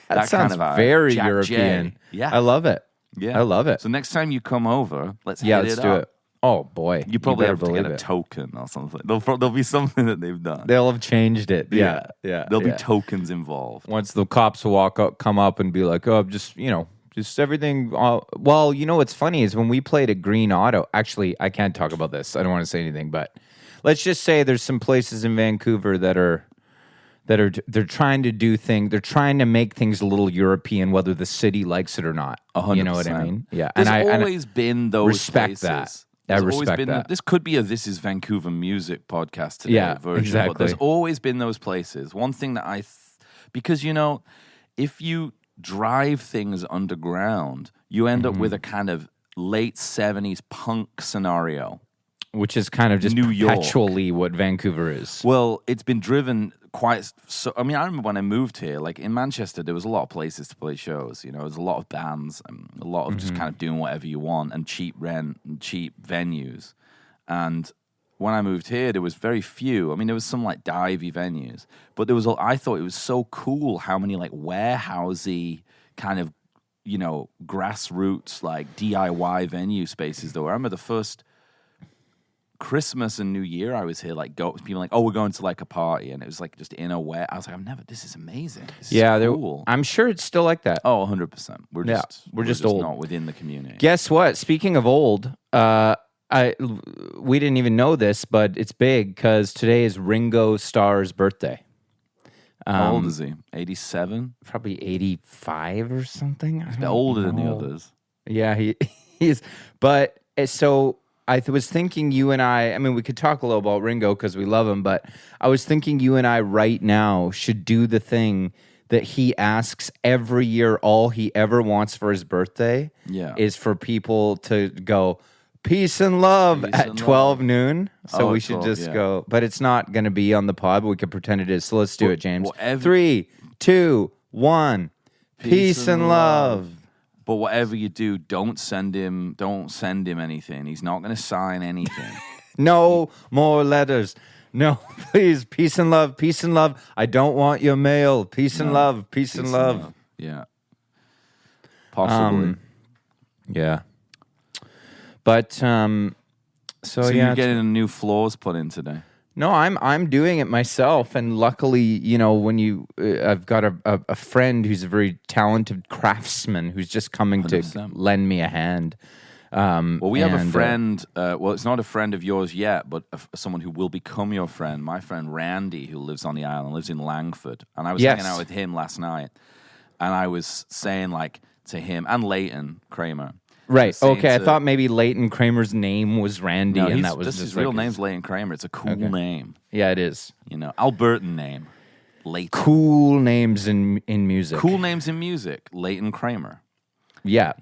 That sounds kind of vibe. very Jack European. J. Yeah. I love it. Yeah. I love it. So next time you come over, let's let's do it. Oh, boy. You probably have to believe get a it. token or something. There'll be something that they've done. They'll have changed it. Yeah. There'll be tokens involved. Once the cops will come up and be like, oh, just everything. Well, what's funny is when we played at Green Auto, actually, I can't talk about this. I don't want to say anything, but let's just say there's some places in Vancouver they're trying to do things. They're trying to make things a little European, whether the city likes it or not. 100%. You know what I mean? Yeah. There's always been those respect places. I respect that. This could be a This is Vancouver Music podcast today version. Exactly. But there's always been those places. One thing that because, if you drive things underground, you end up with a kind of late 70s punk scenario. Which is kind of just New York. perpetually what Vancouver is. Well, it's been driven quite so. I mean, I remember when I moved here, like in Manchester, there was a lot of places to play shows. There was a lot of bands and a lot of just kind of doing whatever you want and cheap rent and cheap venues. And when I moved here, there was very few. I mean, there was some like divey venues, but I thought it was so cool how many like warehousey kind of, grassroots like DIY venue spaces there were. I remember the first Christmas and New Year I was here, people like, oh, we're going to like a party, and it was like just in a way. I was like, this is amazing. This is cool. I'm sure it's still like that. Oh, 100%. We're just old. Not within the community. Guess what? Speaking of old, we didn't even know this, but it's big because today is Ringo Starr's birthday. How old is he? 87? Probably 85 or something. He's a bit older than the others. Yeah, he is. But so I was thinking you and I mean, we could talk a little about Ringo because we love him, but I was thinking you and I right now should do the thing that he asks every year. All he ever wants for his birthday is for people to go, peace and love at 12 noon. So we should just go, but it's not going to be on the pod, but we could pretend it is. So let's do it, James. 3, 2, 1. Peace and love. But whatever you do, don't send him anything. He's not going to sign anything. No more letters. No, please. Peace and love. Peace and love. I don't want your mail. Peace and love. Peace and love. Yeah. Possibly. Yeah. But so you're getting a new floors put in today. No, I'm doing it myself, and luckily, when I've got a friend who's a very talented craftsman who's just coming 100%. To lend me a hand. Well, we have a friend. It's not a friend of yours yet, but someone who will become your friend. My friend Randy, who lives on the island, lives in Langford, and I was hanging out with him last night, and I was saying to him and Leighton Kramer. Right. Okay. I thought maybe Leighton Kramer's name was Randy, and that was his real name's Leighton Kramer. It's a cool name. Yeah, it is. Albertan name. Leighton. Cool names in music. Cool names in music. Leighton Kramer. Yeah.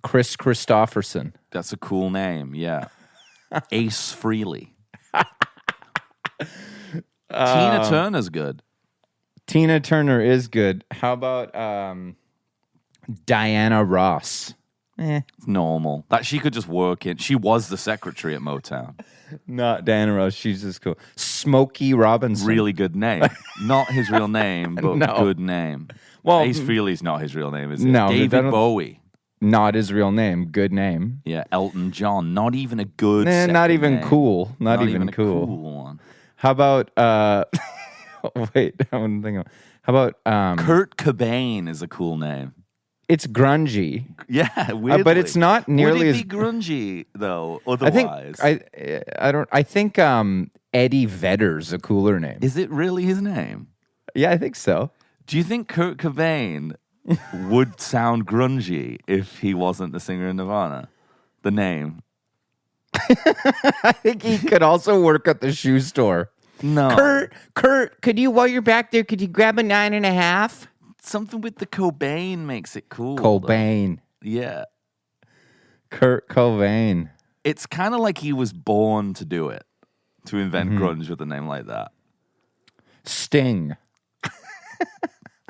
Chris Christopherson. That's a cool name. Yeah. Ace Frehley. Tina Turner's good. Tina Turner is good. How about Diana Ross? It's normal. That she could just work in. She was the secretary at Motown. Not Diana Ross. She's just cool. Smokey Robinson. Really good name. Not his real name, but good name. Well, Ace Frehley's not his real name, is it? No. David Bowie. Not his real name. Good name. Yeah. Elton John. Not even a good not even name. Cool. Not even a cool. Cool one. How about wait, I'm thinking. How about Kurt Cobain is a cool name. It's grungy. Yeah, weirdly. But it's not nearly Would it be grungy though? Otherwise, I think Eddie Vedder's a cooler name. Is it really his name? Yeah, I think so. Do you think Kurt Cobain would sound grungy if he wasn't the singer in Nirvana? The name. I think he could also work at the shoe store. No, Kurt, could you, while you're back there, could you grab a 9.5? Something with the Cobain makes it cool. Cobain. Though. Yeah. Kurt Cobain. It's kind of like he was born to do it, to invent grunge with a name like that. Sting.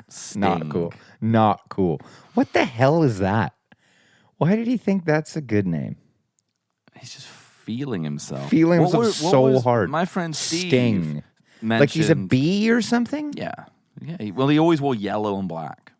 Sting. Not cool. Not cool. What the hell is that? Why did he think that's a good name? He's just feeling himself. Feeling himself so hard. My friend Steve Sting. mentioned... Like he's a bee or something? Yeah. Yeah. Well, he always wore yellow and black.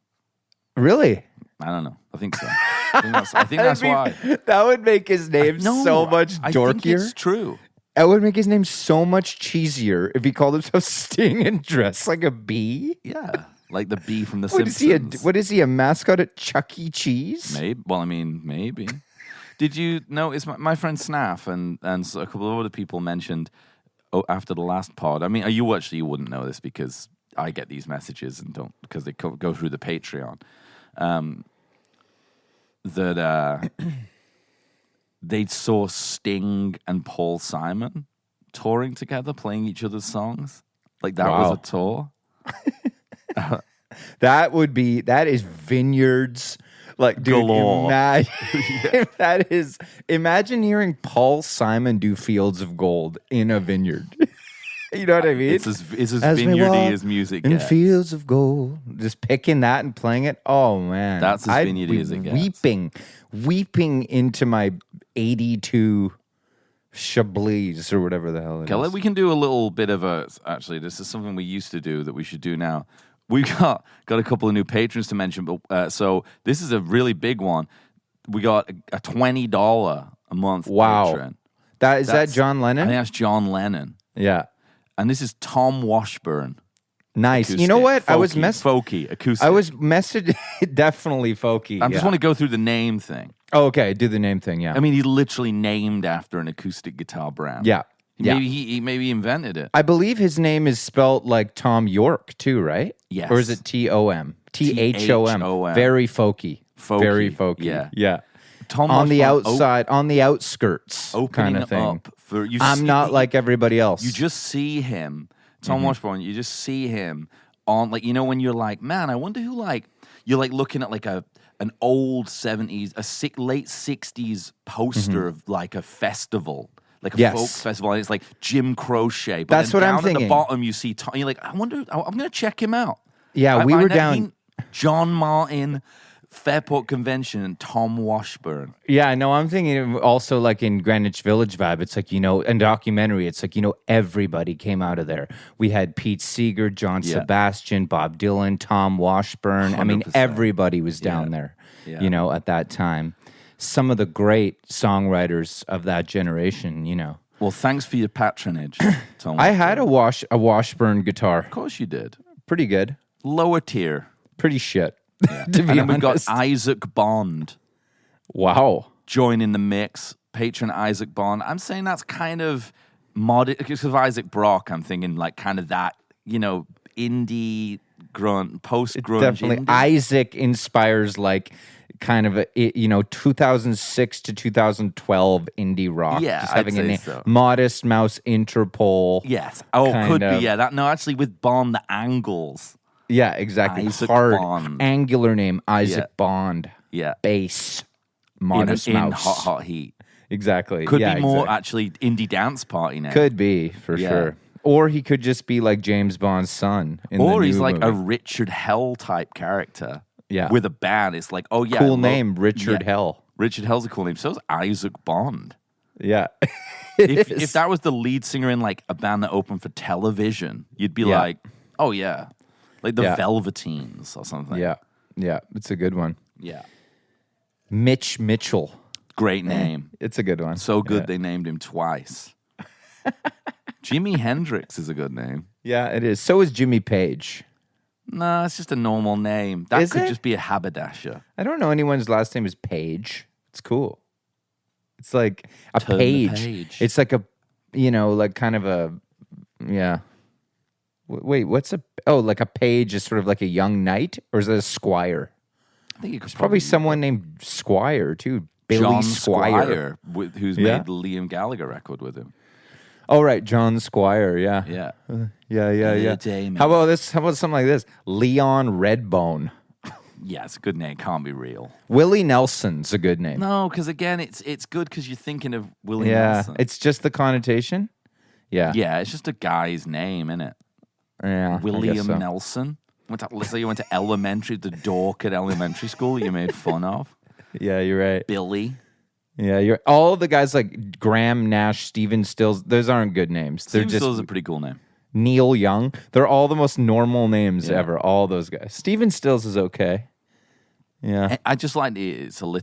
Really? I don't know. I think so. I think that's why. That would make his name so much dorkier. I think it's true. That would make his name so much cheesier if he called himself Sting and dressed like a bee. Yeah, like the bee from The Simpsons. What is he, a mascot at Chuck E. Cheese? Maybe. Well, I mean, maybe. Did you notice my friend Snaff and a couple of other people mentioned after the last pod? I mean, you wouldn't know this because I get these messages and don't, because they go through the Patreon. That they saw Sting and Paul Simon touring together, playing each other's songs. Like that was a tour. That is vineyards. Like, dude, imagine hearing Paul Simon do Fields of Gold in a vineyard. You know what I mean? It's as vineyardy as music in gets. Fields of Gold. Just picking that and playing it. Oh, man. That's as vineyardy as it gets. Weeping into my 82 Chablis or whatever the hell it is. We can do a little bit of actually, this is something we used to do that we should do now. We got a couple of new patrons to mention, but so this is a really big one. We got a $20 a month patron. Is that John Lennon? I think that's John Lennon. Yeah. And this is Tom Washburn. Nice. Acoustic. You know what? Folky, acoustic. I was messaged definitely folky. I just want to go through the name thing. Oh, okay. Do the name thing, yeah. I mean, he literally named after an acoustic guitar brand. Yeah. Maybe he invented it. I believe his name is spelled like Tom York too, right? Yes. Or is it T-O-M? T-H-O-M. Very folky. Very folky. Yeah. Yeah. Tom on the outside, on the outskirts opening kind of thing. Up for you. I'm not like everybody else. You just see him, Tom Washburn. You just see him on, like, you know, when you're like, man, I wonder who, like, you're like looking at like an old 70s, late 60s poster of like a festival. Like a folk festival, and it's like Jim Croce. But that's what I'm thinking. At the bottom, you see Tom. You're like, I wonder. I'm going to check him out. Yeah, we were down. John Martin, Fairport Convention, and Tom Washburn. Yeah, no, I'm thinking also like in Greenwich Village vibe. It's like, you know, in documentary, it's like, you know, everybody came out of there. We had Pete Seeger, John Sebastian, Bob Dylan, Tom Washburn. 100%. I mean, everybody was down there, you know, at that time. Some of the great songwriters of that generation, you know. Well, thanks for your patronage, Tom. I had a Washburn guitar. Of course you did. Pretty good. Lower tier. Pretty shit. Yeah. And then we've got Isaac Bond. Wow. Joining the mix. Patron Isaac Bond. I'm saying that's kind of modest. Because of Isaac Brock, I'm thinking like kind of that, you know, indie grunt, post-grunge. Definitely. Indie. Isaac inspires like kind of a, you know, 2006 to 2012 indie rock. Yeah, just having I'd a name. say so. Modest Mouse, Interpol. Yes. Oh, could be. Yeah. That no, actually, with Bond, the angles. Yeah, exactly. Isaac Hard, Bond. angular name, Isaac Bond. Yeah. Bass, Modest Mouse. In hot heat. Exactly. Could be more actually indie dance party now. Could be, for sure. Or he could just be like James Bond's son. Or he's like movie. a Richard Hell type character. Yeah. With a band. It's like, oh yeah. Cool name, Richard Hell. Richard Hell's a cool name. So is Isaac Bond. Yeah. If that was the lead singer in like a band that opened for television, you'd be like, oh yeah. Like the Velveteens or something. Yeah. Yeah. It's a good one. Yeah. Mitch Mitchell. Great name. It's a good one. So good they named him twice. Jimi Hendrix is a good name. Yeah, it is. So is Jimmy Page. No, it's just a normal name. That could just be a haberdasher. I don't know anyone's last name is Page. It's cool. It's like a Turn page. It's like a, you know, like kind of a, yeah. Wait, what's like a page is sort of like a young knight, or is it a squire? I think it could probably someone named Squire too. Billy John Squire, who's made the Liam Gallagher record with him. Oh right, John Squire. Yeah, yeah. How about this? How about something like this? Leon Redbone. Yeah, it's a good name. Can't be real. Willie Nelson's a good name. No, because again, it's good because you're thinking of Willie Nelson. It's just the connotation. Yeah, it's just a guy's name, isn't it? Yeah, William Nelson. Let's say you went to elementary, the dork at elementary school that you made fun of. Yeah, you're right. Billy. Yeah, you're all the guys like Graham Nash, Steven Stills. Those aren't good names. Steven Stills is a pretty cool name. Neil Young. They're all the most normal names Yeah. ever. All those guys. Steven Stills is okay. Yeah. I just like it's alliteration.